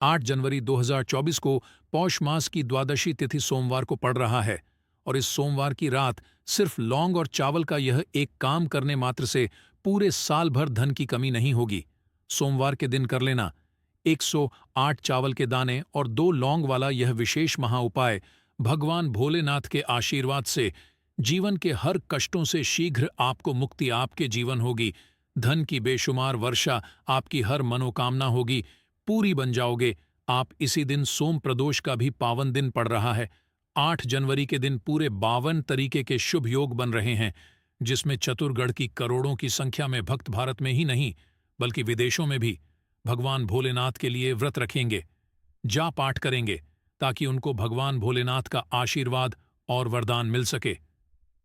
8 जनवरी 2024 को पौष मास की द्वादशी तिथि सोमवार को पड़ रहा है और इस सोमवार की रात सिर्फ लौंग और चावल का यह एक काम करने मात्र से पूरे साल भर धन की कमी नहीं होगी। सोमवार के दिन कर लेना 108 चावल के दाने और 2 लौंग वाला यह विशेष महाउपाय भगवान भोलेनाथ के आशीर्वाद से जीवन के हर कष्टों से शीघ्र आपको मुक्ति आपके जीवन होगी। धन की बेशुमार वर्षा आपकी हर मनोकामना होगी, पूरी बन जाओगे आप। इसी दिन सोम प्रदोष का भी पावन दिन पड़ रहा है। 8 जनवरी के दिन पूरे 52 तरीके के शुभ योग बन रहे हैं, जिसमें चतुर्गढ़ की करोड़ों की संख्या में भक्त भारत में ही नहीं बल्कि विदेशों में भी भगवान भोलेनाथ के लिए व्रत रखेंगे, जा पाठ करेंगे ताकि उनको भगवान भोलेनाथ का आशीर्वाद और वरदान मिल सके।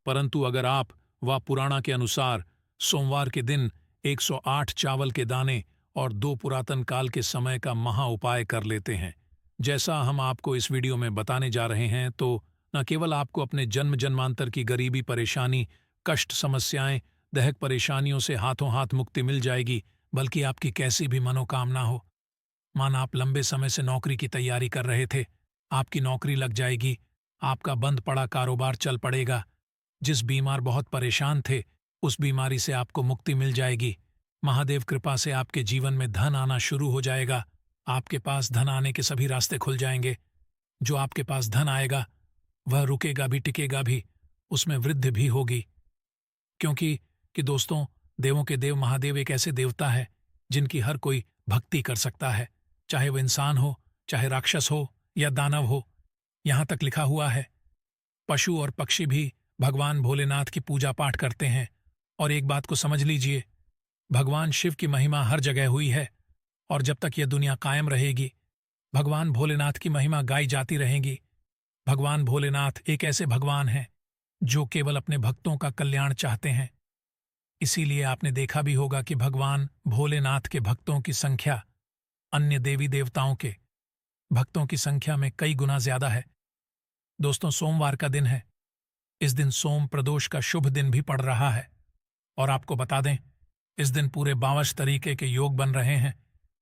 परंतु अगर आप व पुराणा के अनुसार सोमवार के दिन 108 चावल के दाने और 2 पुरातन काल के समय का महा उपाय कर लेते हैं, जैसा हम आपको इस वीडियो में बताने जा रहे हैं, तो न केवल आपको अपने जन्म जन्मांतर की गरीबी, परेशानी, कष्ट, समस्याएं, दैहिक परेशानियों से हाथों हाथ मुक्ति मिल जाएगी, बल्कि आपकी कैसी भी मनोकामना हो, माना आप लंबे समय से नौकरी की तैयारी कर रहे थे, आपकी नौकरी लग जाएगी, आपका बंद पड़ा कारोबार चल पड़ेगा, जिस बीमार बहुत परेशान थे उस बीमारी से आपको मुक्ति मिल जाएगी। महादेव कृपा से आपके जीवन में धन आना शुरू हो जाएगा, आपके पास धन आने के सभी रास्ते खुल जाएंगे। जो आपके पास धन आएगा वह रुकेगा भी, टिकेगा भी, उसमें वृद्धि भी होगी। क्योंकि दोस्तों, देवों के देव महादेव एक ऐसे देवता है जिनकी हर कोई भक्ति कर सकता है, चाहे वह इंसान हो, चाहे राक्षस हो या दानव हो। यहां तक लिखा हुआ है पशु और पक्षी भी भगवान भोलेनाथ की पूजा पाठ करते हैं। और एक बात को समझ लीजिए, भगवान शिव की महिमा हर जगह हुई है और जब तक यह दुनिया कायम रहेगी भगवान भोलेनाथ की महिमा गाई जाती रहेगी। भगवान भोलेनाथ एक ऐसे भगवान हैं जो केवल अपने भक्तों का कल्याण चाहते हैं। इसीलिए आपने देखा भी होगा कि भगवान भोलेनाथ के भक्तों की संख्या अन्य देवी देवताओं के भक्तों की संख्या में कई गुना ज्यादा है। दोस्तों, सोमवार का दिन है, इस दिन सोम प्रदोष का शुभ दिन भी पड़ रहा है और आपको बता दें, इस दिन पूरे 52 तरीके के योग बन रहे हैं,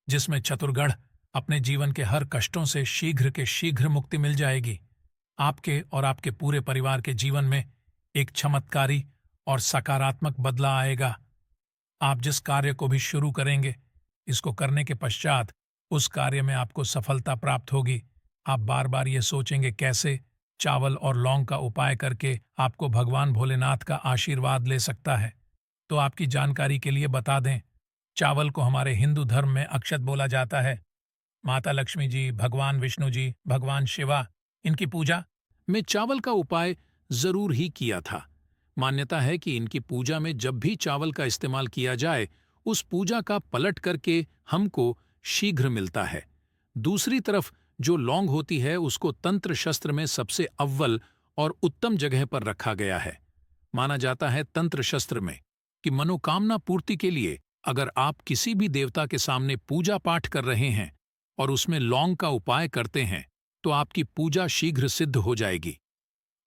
जिसमें चतुर्गढ़ अपने जीवन के हर कष्टों से शीघ्र के शीघ्र मुक्ति मिल जाएगी। आपके और आपके पूरे परिवार के जीवन में एक चमत्कारी और सकारात्मक बदलाव आएगा। आप जिस कार्य को भी शुरू करेंगे, इसको करने के पश्चात उस कार्य में आपको सफलता प्राप्त होगी। आप बार बार ये सोचेंगे कैसे चावल और लौंग का उपाय करके आपको भगवान भोलेनाथ का आशीर्वाद ले सकता है। तो आपकी जानकारी के लिए बता दें, चावल को हमारे हिंदू धर्म में अक्षत बोला जाता है। माता लक्ष्मी जी, भगवान विष्णु जी, भगवान शिवा, इनकी पूजा में चावल का उपाय जरूर ही किया था। मान्यता है कि इनकी पूजा में जब भी चावल का इस्तेमाल किया जाए, उस पूजा का पलट करके हमको शीघ्र मिलता है। दूसरी तरफ जो लौंग होती है, उसको तंत्र शस्त्र में सबसे अव्वल और उत्तम जगह पर रखा गया है। माना जाता है तंत्र शस्त्र में कि मनोकामना पूर्ति के लिए अगर आप किसी भी देवता के सामने पूजा पाठ कर रहे हैं और उसमें लौंग का उपाय करते हैं, तो आपकी पूजा शीघ्र सिद्ध हो जाएगी।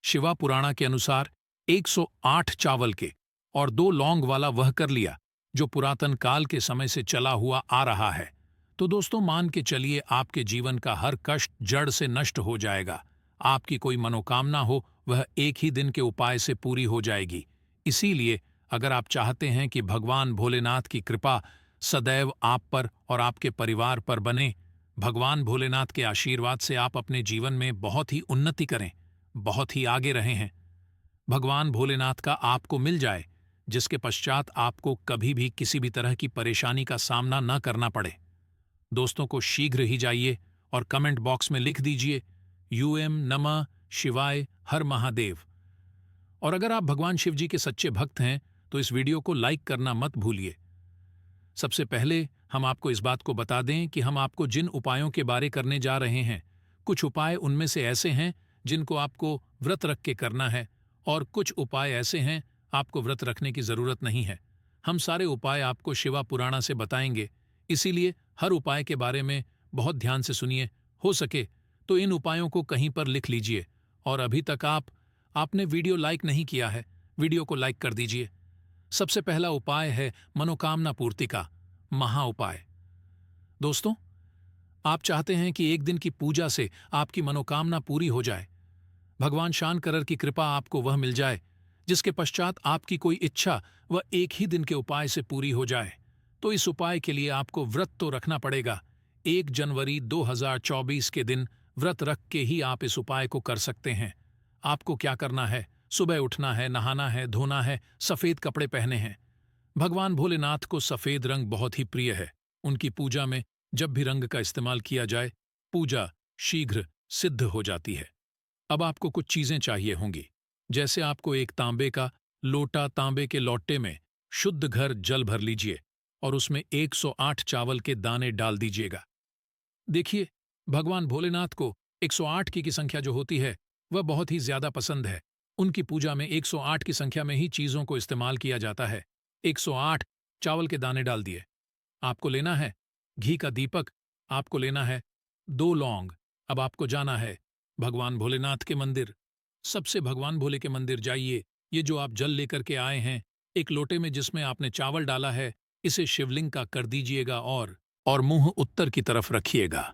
शिवा पुराणा के अनुसार 108 चावल के और 2 लौंग वाला वह कर लिया जो पुरातन काल के समय से चला हुआ आ रहा है। तो दोस्तों, मान के चलिए आपके जीवन का हर कष्ट जड़ से नष्ट हो जाएगा। आपकी कोई मनोकामना हो वह एक ही दिन के उपाय से पूरी हो जाएगी। इसीलिए अगर आप चाहते हैं कि भगवान भोलेनाथ की कृपा सदैव आप पर और आपके परिवार पर बने, भगवान भोलेनाथ के आशीर्वाद से आप अपने जीवन में बहुत ही उन्नति करें, बहुत ही आगे रहे हैं, भगवान भोलेनाथ का आपको मिल जाए, जिसके पश्चात आपको कभी भी किसी भी तरह की परेशानी का सामना न करना पड़े। दोस्तों को शीघ्र ही जाइए और कमेंट बॉक्स में लिख दीजिए यूएम नमः शिवाय हर महादेव। और अगर आप भगवान शिव जी के सच्चे भक्त हैं तो इस वीडियो को लाइक करना मत भूलिए। सबसे पहले हम आपको इस बात को बता दें कि हम आपको जिन उपायों के बारे करने जा रहे हैं, कुछ उपाय उनमें से ऐसे हैं जिनको आपको व्रत रख के करना है और कुछ उपाय ऐसे हैं आपको व्रत रखने की जरूरत नहीं है। हम सारे उपाय आपको शिवा पुराणा से बताएंगे, इसीलिए हर उपाय के बारे में बहुत ध्यान से सुनिए। हो सके तो इन उपायों को कहीं पर लिख लीजिए। और अभी तक आपने वीडियो लाइक नहीं किया है, वीडियो को लाइक कर दीजिए। सबसे पहला उपाय है मनोकामना पूर्ति का महा उपाय। दोस्तों, आप चाहते हैं कि एक दिन की पूजा से आपकी मनोकामना पूरी हो जाए, भगवान शानकरर की कृपा आपको वह मिल जाए जिसके पश्चात आपकी कोई इच्छा वह एक ही दिन के उपाय से पूरी हो जाए, तो इस उपाय के लिए आपको व्रत तो रखना पड़ेगा। 1 जनवरी 2024 के दिन व्रत रख के ही आप इस उपाय को कर सकते हैं। आपको क्या करना है? सुबह उठना है, नहाना है, धोना है, सफेद कपड़े पहने हैं। भगवान भोलेनाथ को सफेद रंग बहुत ही प्रिय है। उनकी पूजा में जब भी रंग का इस्तेमाल किया जाए, पूजा शीघ्र सिद्ध हो जाती है। अब आपको कुछ चीजें चाहिए होंगी, जैसे आपको एक तांबे का लोटा, तांबे के लोटे में शुद्ध घर जल भर लीजिए और उसमें 108 चावल के दाने डाल दीजिएगा। देखिए, भगवान भोलेनाथ को 108 की संख्या जो होती है वह बहुत ही ज्यादा पसंद है। उनकी पूजा में 108 की संख्या में ही चीजों को इस्तेमाल किया जाता है। 108 चावल के दाने डाल दिए। आपको लेना है घी का दीपक, आपको लेना है 2 लौंग। अब आपको जाना है भगवान भोलेनाथ के मंदिर। सबसे भगवान भोले के मंदिर जाइए। ये जो आप जल लेकर के आए हैं, एक लोटे में जिसमें आपने चावल डाला है, इसे शिवलिंग का कर दीजिएगा और मुंह उत्तर की तरफ रखिएगा।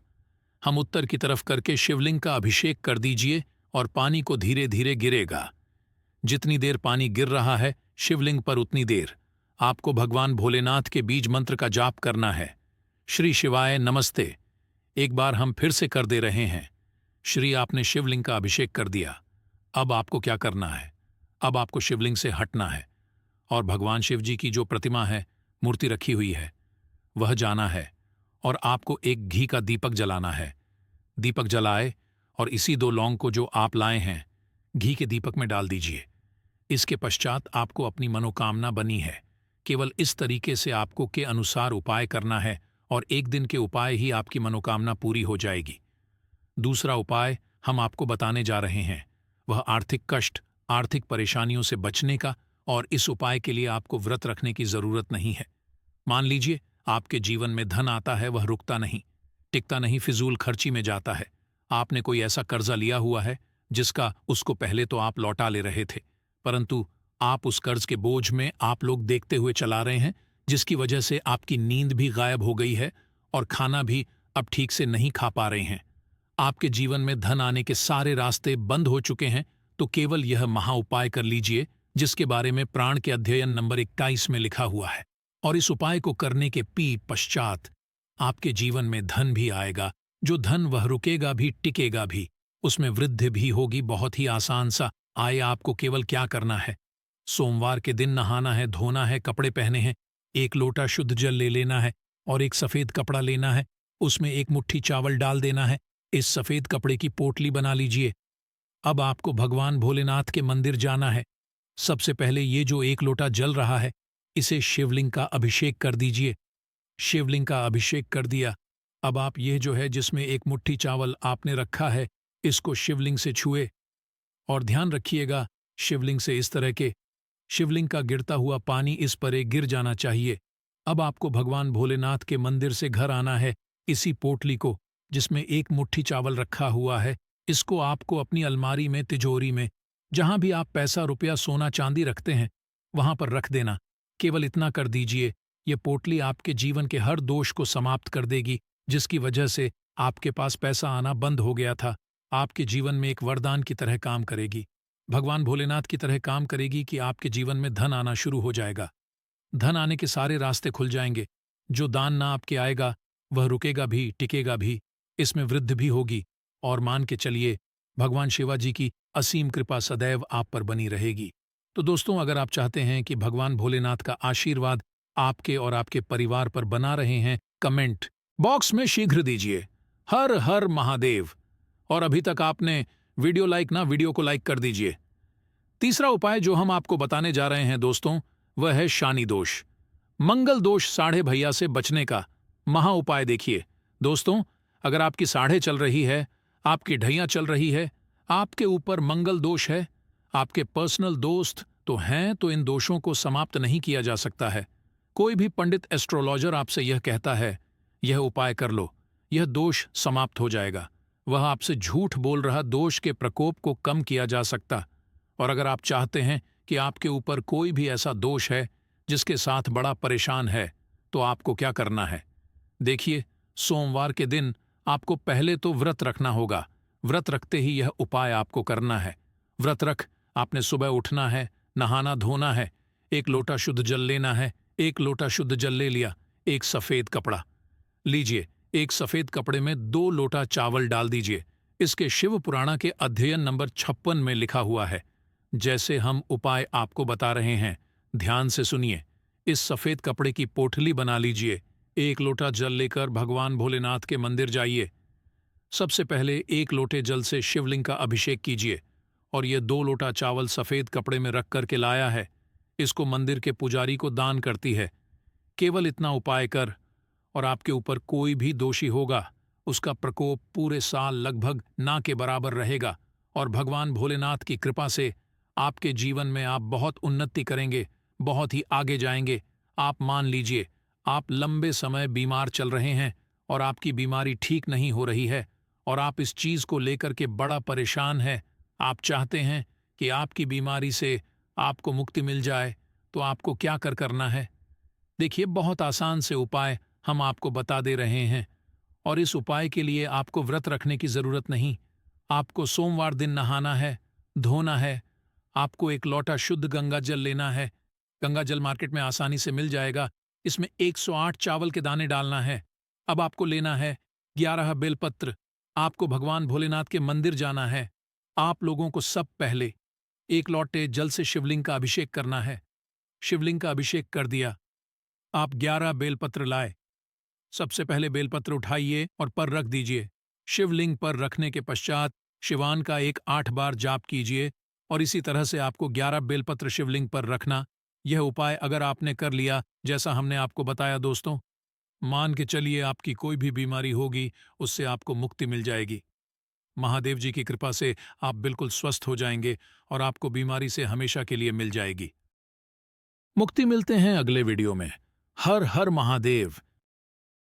हम उत्तर की तरफ करके शिवलिंग का अभिषेक कर दीजिए और पानी को धीरे धीरे गिरेगा। जितनी देर पानी गिर रहा है शिवलिंग पर, उतनी देर आपको भगवान भोलेनाथ के बीज मंत्र का जाप करना है। श्री शिवाय नमस्ते। एक बार हम फिर से कर दे रहे हैं। श्री, आपने शिवलिंग का अभिषेक कर दिया। अब आपको क्या करना है? अब आपको शिवलिंग से हटना है और भगवान शिव जी की जो प्रतिमा है, मूर्ति रखी हुई है, वह जाना है और आपको एक घी का दीपक जलाना है। दीपक जलाए और इसी 2 लौंग को जो आप लाए हैं घी के दीपक में डाल दीजिए। इसके पश्चात आपको अपनी मनोकामना बनी है, केवल इस तरीके से आपको के अनुसार उपाय करना है और एक दिन के उपाय ही आपकी मनोकामना पूरी हो जाएगी। दूसरा उपाय हम आपको बताने जा रहे हैं, वह आर्थिक कष्ट, आर्थिक परेशानियों से बचने का, और इस उपाय के लिए आपको व्रत रखने की जरूरत नहीं है। मान लीजिए आपके जीवन में धन आता है, वह रुकता नहीं, टिकता नहीं, फिजूल खर्ची में जाता है। आपने कोई ऐसा कर्जा लिया हुआ है जिसका उसको पहले तो आप लौटा ले रहे थे, परंतु आप उस कर्ज के बोझ में आप लोग देखते हुए चला रहे हैं, जिसकी वजह से आपकी नींद भी गायब हो गई है और खाना भी अब ठीक से नहीं खा पा रहे हैं। आपके जीवन में धन आने के सारे रास्ते बंद हो चुके हैं, तो केवल यह महा उपाय कर लीजिए जिसके बारे में प्राण के अध्ययन नंबर 21 में लिखा हुआ है। और इस उपाय को करने के पश्चात आपके जीवन में धन भी आएगा। जो धन वह रुकेगा भी, टिकेगा भी, उसमें वृद्धि भी होगी। बहुत ही आसान सा आए। आपको केवल क्या करना है? सोमवार के दिन नहाना है, धोना है, कपड़े पहने हैं, 1 लोटा शुद्ध जल ले लेना है और एक सफेद कपड़ा लेना है, उसमें 1 मुट्ठी चावल डाल देना है। इस सफेद कपड़े की पोटली बना लीजिए। अब आपको भगवान भोलेनाथ के मंदिर जाना है। सबसे पहले ये जो 1 लोटा जल रहा है, इसे शिवलिंग का अभिषेक कर दीजिए। शिवलिंग का अभिषेक कर दिया। अब आप ये जो है जिसमें 1 मुट्ठी चावल आपने रखा है, इसको शिवलिंग से छुए और ध्यान रखिएगा शिवलिंग से इस तरह के शिवलिंग का गिरता हुआ पानी इस पर गिर जाना चाहिए। अब आपको भगवान भोलेनाथ के मंदिर से घर आना है। इसी पोटली को जिसमें 1 मुट्ठी चावल रखा हुआ है, इसको आपको अपनी अलमारी में, तिजोरी में, जहां भी आप पैसा, रुपया, सोना, चांदी रखते हैं, वहां पर रख देना। केवल इतना कर दीजिए। ये पोटली आपके जीवन के हर दोष को समाप्त कर देगी, जिसकी वजह से आपके पास पैसा आना बंद हो गया था। आपके जीवन में एक वरदान की तरह काम करेगी, भगवान भोलेनाथ की तरह काम करेगी कि आपके जीवन में धन आना शुरू हो जाएगा। धन आने के सारे रास्ते खुल जाएंगे। जो दान ना आपके आएगा वह रुकेगा भी, टिकेगा भी, इसमें वृद्धि भी होगी। और मान के चलिए भगवान शिवाजी की असीम कृपा सदैव आप पर बनी रहेगी। तो दोस्तों, अगर आप चाहते हैं कि भगवान भोलेनाथ का आशीर्वाद आपके और आपके परिवार पर बना रहे हैं, कमेंट बॉक्स में शीघ्र दीजिए हर हर महादेव। और अभी तक आपने वीडियो वीडियो को लाइक कर दीजिए। तीसरा उपाय जो हम आपको बताने जा रहे हैं दोस्तों, वह है शानी दोष, मंगल दोष, साढ़े भैया से बचने का महा उपाय। देखिए दोस्तों, अगर आपकी साढ़े चल रही है, आपकी ढैया चल रही है, आपके ऊपर मंगल दोष है, आपके पर्सनल दोस्त तो हैं, तो इन दोषों को समाप्त नहीं किया जा सकता है। कोई भी पंडित, एस्ट्रोलॉजर आपसे यह कहता है यह उपाय कर लो, यह दोष समाप्त हो जाएगा, वह आपसे झूठ बोल रहा दोष के प्रकोप को कम किया जा सकता। और अगर आप चाहते हैं कि आपके ऊपर कोई भी ऐसा दोष है जिसके साथ बड़ा परेशान है, तो आपको क्या करना है? देखिए, सोमवार के दिन आपको पहले तो व्रत रखना होगा। व्रत रखते ही यह उपाय आपको करना है। व्रत रख आपने सुबह उठना है, नहाना धोना है, 1 लोटा शुद्ध जल लेना है। 1 लोटा शुद्ध जल ले लिया। एक सफेद कपड़ा लीजिए। एक सफेद कपड़े में 2 लोटा चावल डाल दीजिए। इसके शिव पुराणा के अध्ययन नंबर 56 में लिखा हुआ है। जैसे हम उपाय आपको बता रहे हैं, ध्यान से सुनिए। इस सफेद कपड़े की पोटली बना लीजिए। 1 लोटा जल लेकर भगवान भोलेनाथ के मंदिर जाइए। सबसे पहले 1 लोटे जल से शिवलिंग का अभिषेक कीजिए और ये 2 लोटा चावल सफेद कपड़े में रख कर के लाया है, इसको मंदिर के पुजारी को दान करती है। केवल इतना उपाय कर और आपके ऊपर कोई भी दोषी होगा, उसका प्रकोप पूरे साल लगभग ना के बराबर रहेगा और भगवान भोलेनाथ की कृपा से आपके जीवन में आप बहुत उन्नति करेंगे, बहुत ही आगे जाएंगे। आप मान लीजिए आप लंबे समय बीमार चल रहे हैं और आपकी बीमारी ठीक नहीं हो रही है और आप इस चीज को लेकर के बड़ा परेशान हैं। आप चाहते हैं कि आपकी बीमारी से आपको मुक्ति मिल जाए, तो आपको क्या करना है? देखिए, बहुत आसान से उपाय हम आपको बता दे रहे हैं और इस उपाय के लिए आपको व्रत रखने की जरूरत नहीं। आपको सोमवार दिन नहाना है, धोना है। आपको 1 लोटा शुद्ध गंगा जल लेना है। गंगा जल मार्केट में आसानी से मिल जाएगा। इसमें 108 चावल के दाने डालना है। अब आपको लेना है 11 बेलपत्र। आपको भगवान भोलेनाथ के मंदिर जाना है। आप लोगों को सब पहले 1 लोटे जल से शिवलिंग का अभिषेक करना है। शिवलिंग का अभिषेक कर दिया। आप 11 बेलपत्र लाए। सबसे पहले बेलपत्र उठाइए और पर रख दीजिए। शिवलिंग पर रखने के पश्चात शिवान का 8 बार जाप कीजिए और इसी तरह से आपको 11 बेलपत्र शिवलिंग पर रखना। यह उपाय अगर आपने कर लिया जैसा हमने आपको बताया दोस्तों, मान के चलिए आपकी कोई भी बीमारी होगी उससे आपको मुक्ति मिल जाएगी। महादेव जी की कृपा से आप बिल्कुल स्वस्थ हो जाएंगे और आपको बीमारी से हमेशा के लिए मिल जाएगी। मुक्ति मिलते हैं अगले वीडियो में। हर हर महादेव।